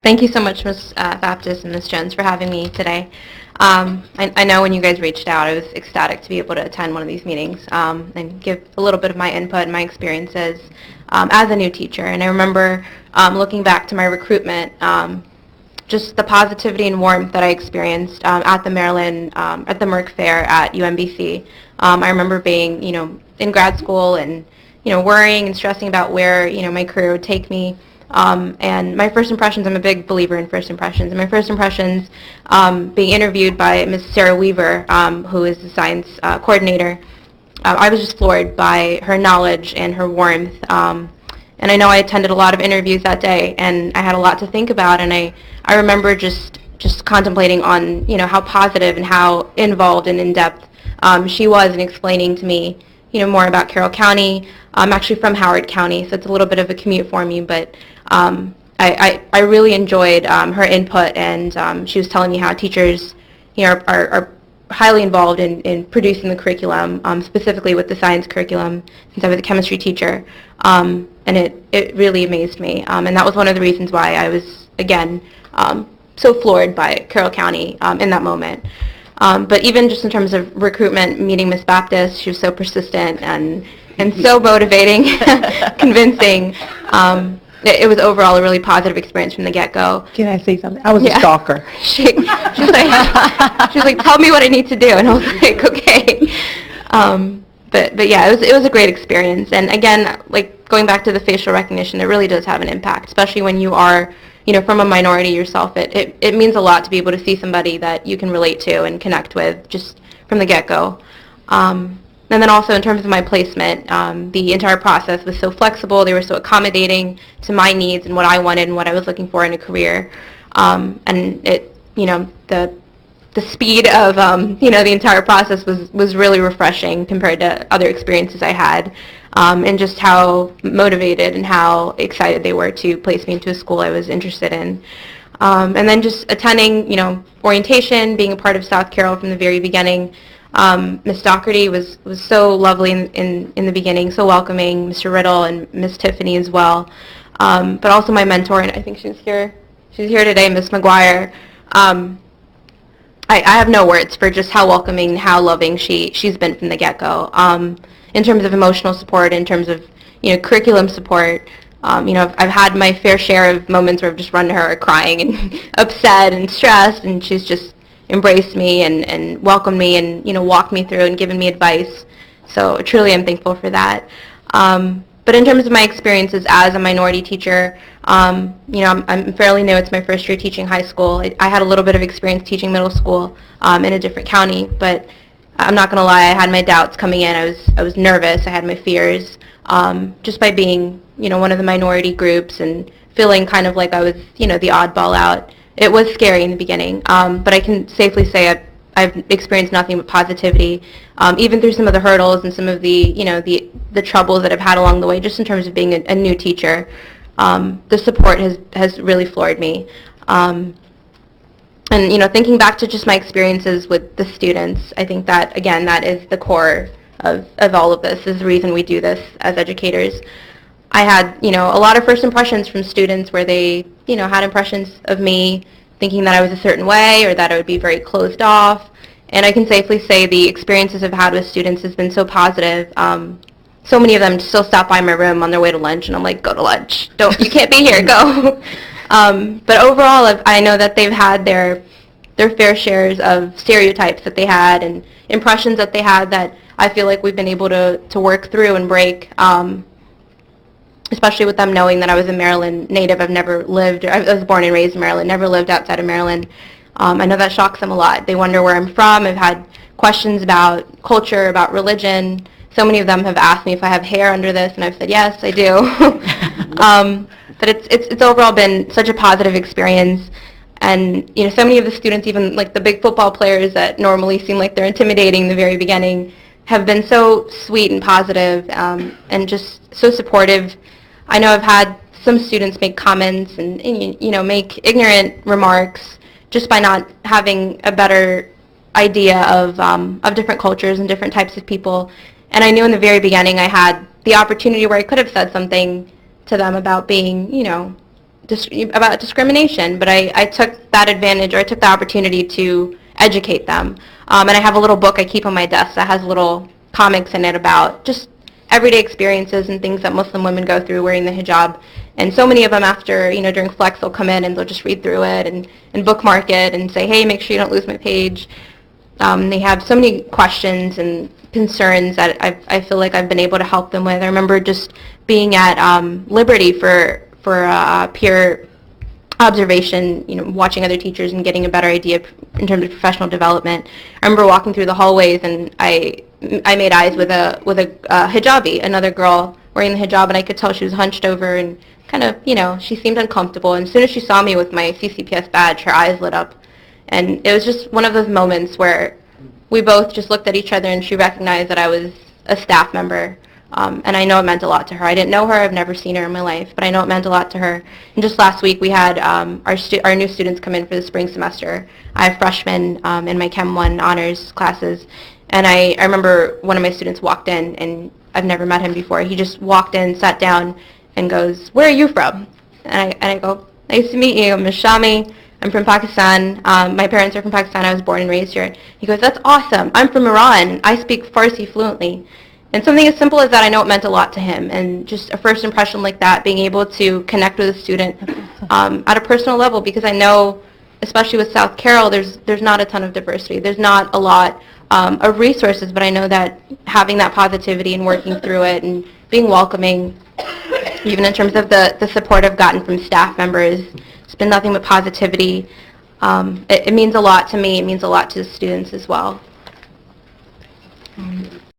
Thank you so much, Ms. Baptist and Ms. Jones, for having me today. I know when you guys reached out, I was ecstatic to be able to attend one of these meetings and give a little bit of my input and my experiences as a new teacher. And I remember looking back to my recruitment, just the positivity and warmth that I experienced at the Merck Fair at UMBC. I remember being, in grad school and, worrying and stressing about where, my career would take me. And my first impressions, I'm a big believer in first impressions. And my first impressions, being interviewed by Ms. Sarah Weaver, who is the science coordinator, I was just floored by her knowledge and her warmth. And I know I attended a lot of interviews that day, and I had a lot to think about. And I remember just contemplating on, how positive and how involved and in-depth she was in explaining to me, more about Carroll County. I'm actually from Howard County, so it's a little bit of a commute for me, but I really enjoyed her input, and she was telling me how teachers, are highly involved in producing the curriculum, specifically with the science curriculum, since I was a chemistry teacher, and it really amazed me, and that was one of the reasons why I was, again, so floored by Carroll County in that moment. But even just in terms of recruitment, meeting Miss Baptist, she was so persistent and so motivating, convincing. It was overall a really positive experience from the get-go. Can I say something? I was a stalker. She was like, tell me what I need to do, and I was like, okay. But yeah, it was a great experience. And again, like going back to the facial recognition, it really does have an impact, especially when you are, from a minority yourself. It means a lot to be able to see somebody that you can relate to and connect with just from the get-go. And then also in terms of my placement, the entire process was so flexible. They were so accommodating to my needs and what I wanted and what I was looking for in a career. And it, the speed of, the entire process was really refreshing compared to other experiences I had, and just how motivated and how excited they were to place me into a school I was interested in. And then just attending, orientation, being a part of South Carroll from the very beginning. Miss Doherty was so lovely in the beginning, so welcoming, Mr. Riddle and Miss Tiffany as well. But also my mentor, and I think she's here today, Miss McGuire. I have no words for just how welcoming and how loving she's been from the get-go. In terms of emotional support, in terms of, curriculum support, I've had my fair share of moments where I've just run to her crying and upset and stressed, and she's just embraced me and welcomed me and, walked me through and given me advice. So truly I'm thankful for that. But in terms of my experiences as a minority teacher, I'm fairly new. It's my first year teaching high school. I had a little bit of experience teaching middle school in a different county, but I'm not going to lie, I had my doubts coming in. I was nervous. I had my fears just by being, one of the minority groups and feeling kind of like I was, the oddball out. It was scary in the beginning, but I can safely say I've experienced nothing but positivity, even through some of the hurdles and some of the, the troubles that I've had along the way, just in terms of being a new teacher. The support has really floored me. And, thinking back to just my experiences with the students, I think that, again, that is the core of all of this, is the reason we do this as educators. I had, a lot of first impressions from students where they, had impressions of me thinking that I was a certain way or that I would be very closed off. And I can safely say the experiences I've had with students has been so positive. So many of them still stop by my room on their way to lunch, and I'm like, go to lunch. You can't be here, go. But overall, I know that they've had their fair shares of stereotypes that they had and impressions that they had that I feel like we've been able to work through and break. Especially with them knowing that I was a Maryland native. I was born and raised in Maryland, never lived outside of Maryland. I know that shocks them a lot. They wonder where I'm from. I've had questions about culture, about religion. So many of them have asked me if I have hair under this, and I've said, yes, I do. But it's overall been such a positive experience. And, so many of the students, even like the big football players that normally seem like they're intimidating in the very beginning, have been so sweet and positive, and just so supportive. I know I've had some students make comments and make ignorant remarks just by not having a better idea of different cultures and different types of people. And I knew in the very beginning I had the opportunity where I could have said something to them about being, about discrimination, but I took that advantage, or I took the opportunity to educate them. And I have a little book I keep on my desk that has little comics in it about just everyday experiences and things that Muslim women go through wearing the hijab. And so many of them after, during Flex, they'll come in and they'll just read through it and bookmark it and say, hey, make sure you don't lose my page. They have so many questions and concerns that I feel like I've been able to help them with. I remember just being at Liberty for peer observation, watching other teachers and getting a better idea in terms of professional development. I remember walking through the hallways and I made eyes with a hijabi, another girl wearing the hijab, and I could tell she was hunched over and kind of, she seemed uncomfortable. And as soon as she saw me with my CCPS badge, her eyes lit up. And it was just one of those moments where we both just looked at each other and she recognized that I was a staff member. And I know it meant a lot to her. I didn't know her. I've never seen her in my life, but I know it meant a lot to her. And just last week we had our new students come in for the spring semester. I have freshmen in my Chem 1 honors classes. And I remember one of my students walked in, and I've never met him before. He just walked in, sat down, and goes, where are you from? And I go, nice to meet you. I'm Shami. I'm from Pakistan. My parents are from Pakistan. I was born and raised here. He goes, that's awesome. I'm from Iran. I speak Farsi fluently. And something as simple as that, I know it meant a lot to him. And just a first impression like that, being able to connect with a student at a personal level, because I know, especially with South Carroll, there's not a ton of diversity. There's not a lot of resources, but I know that having that positivity and working through it and being welcoming, even in terms of the support I've gotten from staff members, it's been nothing but positivity. It means a lot to me. It means a lot to the students as well.